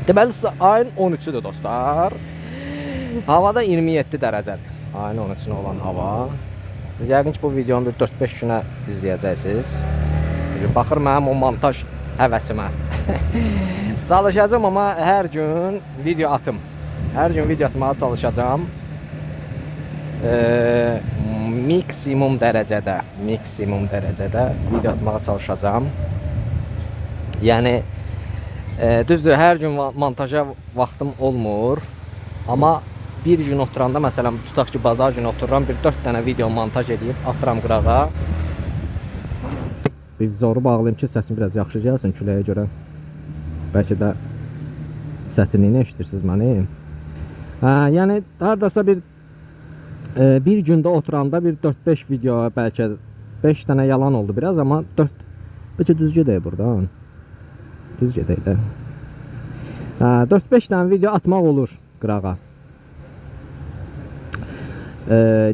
Deməli ayın 13-üdür dostlar. Havada 27 dərəcədir. Ayın 13-ünə olan hava. Siz yəqin ki bu videonu bir 4-5 günə izləyəcəksiniz. Baxır mənim o montaj həvəsimə. Çalışacağım amma hər gün video atım. Hər gün video atmağa çalışacağım. Maksimum dərəcədə video atmağa çalışacağım. Yəni düzdür, hər gün montaja vaxtım olmur. Amma bir gün oturanda, məsələn, tutaq ki, bazar günü otururam, bir 4 dənə video montaj edib atıram qırağa. Bir zoru bağlayayım ki, səsim biraz yaxşı gəlsin küləyə görə. Bəlkə də çətinliyini eşidirsiniz məni. Yəni hardasa bir gündə oturanda bir 4-5 video, bəlkə 5 dənə yalan oldu biraz, amma 4 düz gedək burada. Düz gedək də. 4-5 dənə video atmaq olur qırağa.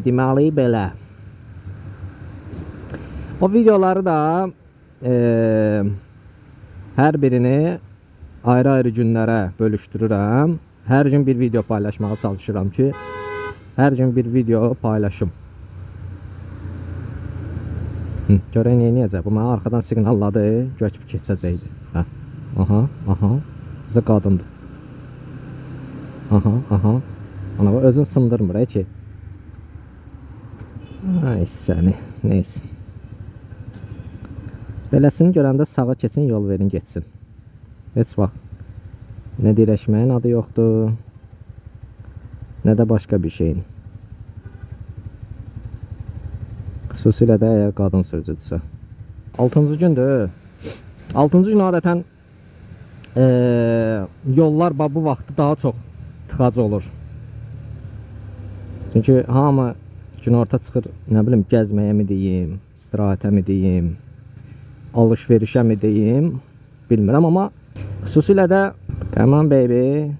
Deməli belə. O videoları da hər birini ayrı-ayrı günlərə bölüşdürürəm. Hər gün bir video paylaşmağa çalışıram ki, hər gün bir video paylaşım. Görək neyəcək? Bu mənə arxadan siqnalladı, göç keçəcəkdi. Aha. Bizə qadındır. Aha. Ana özün sındırmır ki. Ay səni, neyse. Beləsini görəndə sağa keçin, yol verin geçsin. Heç vaxt nə dirəşməyin adı yoxdur, nə də başqa bir şeyin. Xüsusilə də əgər qadın sürücüdürsə. 6-cı gündür. 6-cı gün adətən yollar bu vaxtı daha çox tıxac olur. Çünki hamı günorta çıxır, nə bilim, gəzməyə mi deyim, istirahətə mi deyim, alış-verişə mi deyim, bilmirəm, amma xüsusilə də Come on baby.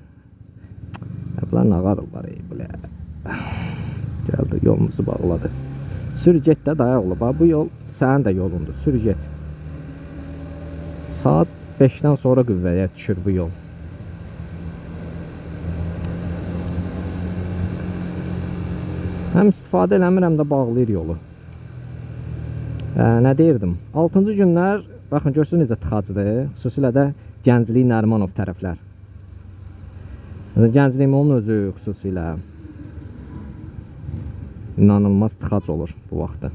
Bunlar nağarırlar belə. Gəldi, yolumuzu bağladı. Sür get də dayaqlı. Bu yol sənin də yolundur. Sür get. Saat 5-dən sonra qüvvəyə düşür bu yol. Həm istifadə eləmirəm də bağlayır yolu. Nə deyirdim? 6-cı günlər, baxın görsünüz necə tıxacıdır. Xüsusilə də Gənclik Nərimanov tərəflər. Gənclik onun özü xüsusilə inanılmaz tıxac olur bu vaxtda.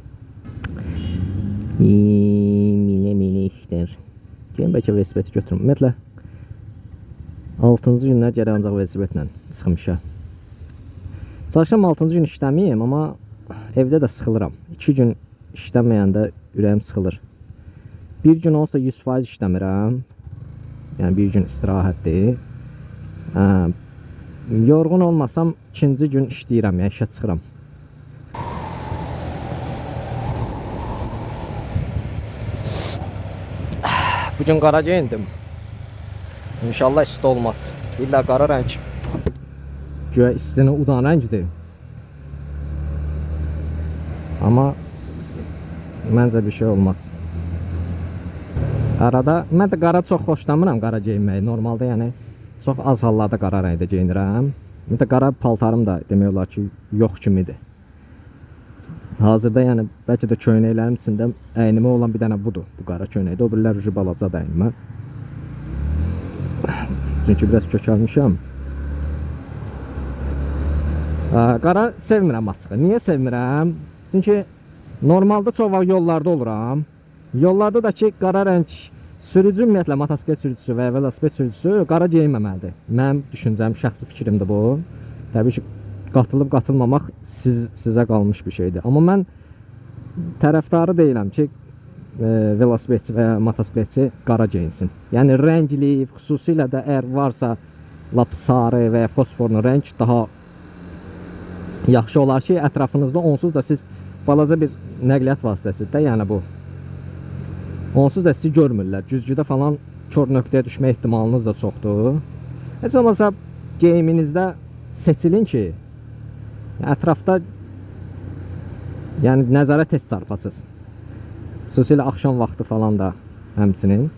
Mini işlər. Gəlin bəlkə velosipedi götürüm. Ümumiyyətlə 6-cı günlər gərək ancaq velosipedlə çıxmışam. Çalışıram 6-cı gün işləməyim, amma evdə də sıxılıram. 2 gün işləməyəndə ürəyim sıxılır. Bir gün olsa 100% işləmirəm. Yəni bir gün istirahətdir. Yorğun olmasam 2-ci gün işləyirəm, yəni işə çıxıram. Bugün qara geyindim. İnşallah isti olmaz. İlla qara rəng. Göyə istini udan rəngidir. Amma məncə bir şey olmaz. Arada mən də qara çox xoşlamıram, qara geyinməyi. Normalda yəni çox az hallarda qara rəngdə geyinirəm. Bir də qara paltarım da demək olar ki yox kimidir. Hazırda yəni bəlkə də köynəklərim içində əynimə olan bir dənə budur. Bu qara köynəkdə, o birlər ucu balaca da əynimə. Çünki biraz kökəlmişəm. Qara sevmirəm açığı. Niyə sevmirəm? Çünki normalda çox vaxt yollarda oluram. Yollarda da ki qara rəng sürücü, ümumiyyətlə motosiklet sürücüsü və velosiped sürücüsü qara geyinməməlidir. Mənim düşüncəm, şəxsi fikrimdir bu. Təbii ki qatılıb qatılmamaq sizə qalmış bir şeydir. Amma mən tərəfdarı deyiləm ki velosipedçi və motosikletçi qara geyinsin. Yəni rəngli, xüsusilə də əgər varsa lap sarı və ya fosforlu rəng daha yaxşı olar ki, ətrafınızda onsuz da siz balaca bir nəqliyyat vasitəsidir, yəni bu. Onsuz da sizi görmürlər. Güzgüdə falan kör nöqtəyə düşmə ehtimalınız da çoxdur. Heç olmasa geyiminizdə seçilin ki, ətrafda yəni nəzərə tez çarpasız. Xüsusilə axşam vaxtı falan da həmçinin.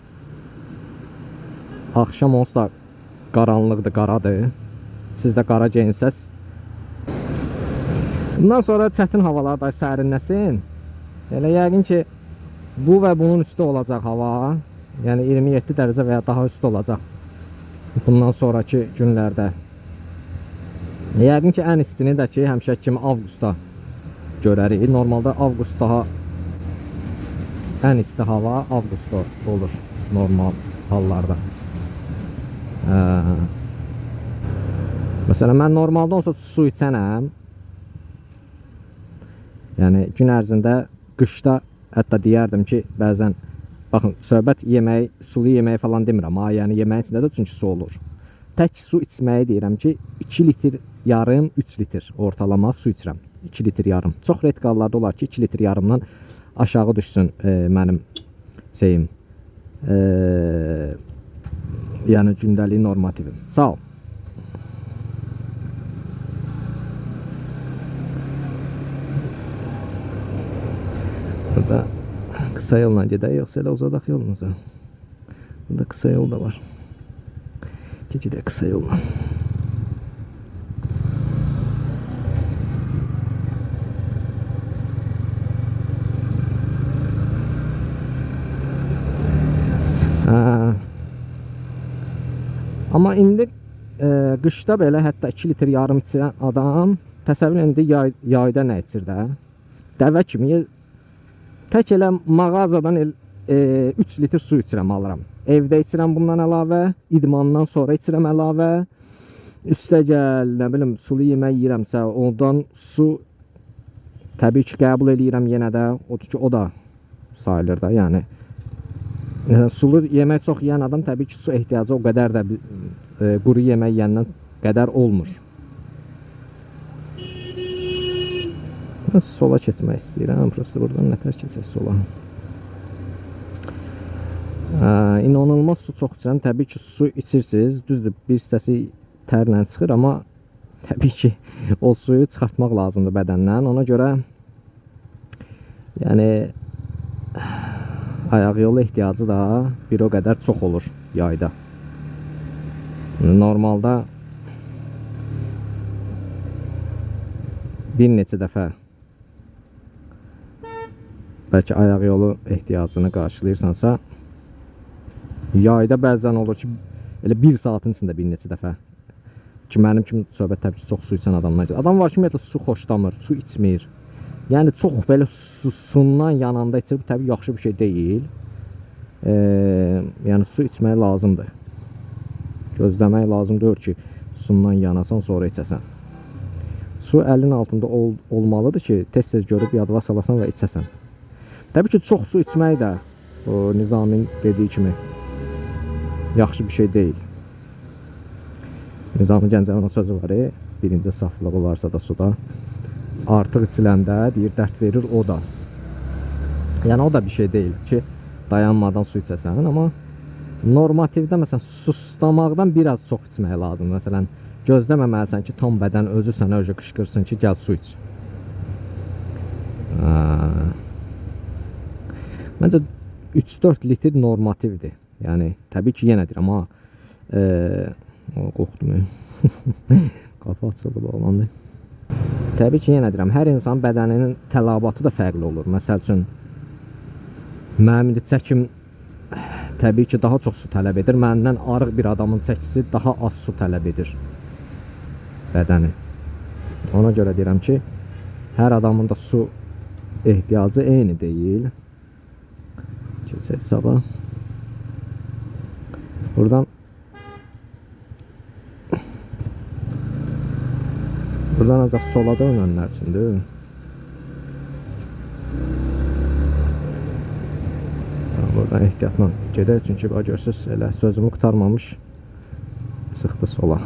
Axşam onsuz da qaranlıqdır, qaradır. Siz də qara geyinsəz. Bundan sonra çətin havalarda sərinləsin. Elə yəqin ki, bu və bunun üstü olacaq hava. Yəni 27 dərəcə və ya daha üstü olacaq. Bundan sonraki günlərdə. Yəqin ki, ən istini də ki, həmişə kimi avqustda görərik. Normalda avqust daha ən isti hava avqustda olur normal hallarda. Məsələn, mən normalda olsa su içənəm. Yəni gün ərzində qışda hətta deyərdim ki, bəzən baxın, söhbət yemək, sulu yemək falan demirəm. Yəni yeməyin içində də çünki su olur. Tək su içməyi deyirəm ki, 2 litr yarım, 3 litr ortalama su içirəm. 2 litr yarım. Çox redqallarda olar ki, 2 litr yarımdan aşağı düşsün mənim şeyim. Yəni gündəlik normativim. Sağ ol. Burada kısa yolla gedək, yoxsa elə uzadaq yolumuza. Burada kısa yol da var. Gedək kısa yolla. Amma indi qışda belə hətta 2 litr yarım içirən adam təsəvvür indi yayda nə içir də? Dəvə kimi tək elə mağazadan 3 litr su içirəm, alıram. Evdə içirəm bundan əlavə, idmandan sonra içirəm əlavə. Üstəgəl, nə bilim, sulu yemək yeyirəmsə, ondan su təbii ki, qəbul edirəm yenə də. Odur ki, o da sayılır da, yəni. Sulu yemək çox yeyən adam təbii ki, su ehtiyacı o qədər də quru yemək yeyəndən qədər olmur. Sola keçmək istəyirəm. Prosta buradan nətər keçək sola. İnanılmaz su çox içirəm. Təbii ki, su içirsiniz. Düzdür, bir hissəsi tərlə çıxır, amma təbii ki, o suyu çıxartmaq lazımdır bədəndən. Ona görə yəni ayaq yolu ehtiyacı da bir o qədər çox olur yayda. Normalda bir neçə dəfə bəlkə ayaq yolu ehtiyacını qarşılayırsansa, yayda bəzən olur ki, elə 1 saatın içində bir neçə dəfə ki, mənim kimi söhbət təbii ki, çox su içən adamlar gedir. Adam var ki, ümumiyyətlə su xoşlamır, su içmir. Yəni çox belə susundan yananda içir, bu təbii yaxşı bir şey deyil. Yəni su içmək lazımdır. Gözləmək lazım deyil ki, susundan yanasan, sonra içəsən. Su əlin altında olmalıdır ki, tez-tez görüb yadva salasan və içəsən. Təbii ki, çox su içmək də o Nizamin dediyi kimi yaxşı bir şey deyil. Nizami Gəncəvinin sözü var, birinci saflığı varsa da suda, artıq içiləndə deyir, dərd verir o da. Yəni o da bir şey deyil ki, dayanmadan su içəsən, amma normativdə məsələn sustamaqdan biraz çox içmək lazım. Məsələn, gözləməməlisən ki, tam bədən özü sənə qışqırsın ki, gəl su iç. Məncə 3-4 litr normativdir. Yəni təbii ki, yenə deyirəm, amma qorxdum. Qapı açıldı, bağlandı. Təbii ki, yenə deyirəm, hər insan bədəninin tələbatı da fərqli olur. Məsəl üçün, mənim indi çəkim təbii ki, daha çox su tələb edir. Məndən arıq bir adamın çəkisi daha az su tələb edir bədəni. Ona görə deyirəm ki, hər adamın da su ehtiyacı eyni deyil. Keçək sağa. Buradan ancaq sola dönənlər üçündür. Buradan ehtiyatla gedək, çünki görürsünüz, elə sözümü qurtarmamış çıxdı sola.